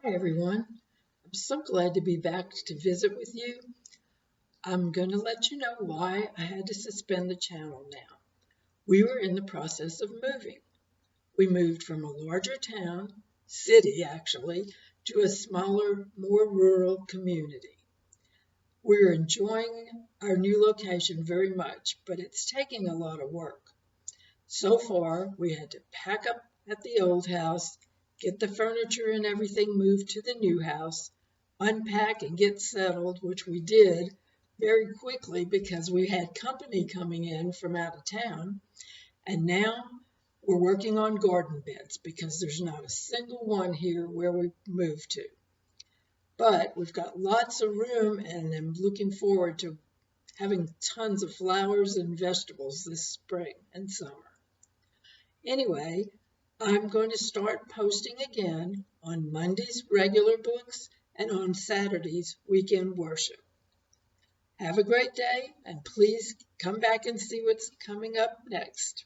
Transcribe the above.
Hi everyone. I'm so glad to be back to visit with you. I'm going to let you know why I had to suspend the channel now. We were in the process of moving. We moved from a larger town, city actually, to a smaller, more rural community. We're enjoying our new location very much, but it's taking a lot of work. So far, we had to pack up at the old house, get the furniture and everything moved to the new house, unpack and get settled, which we did very quickly because we had company coming in from out of town. And now we're working on garden beds because there's not a single one here where we moved to. But we've got lots of room and I'm looking forward to having tons of flowers and vegetables this spring and summer. Anyway, I'm going to start posting again on Monday's regular books and on Saturday's weekend worship. Have a great day and please come back and see what's coming up next.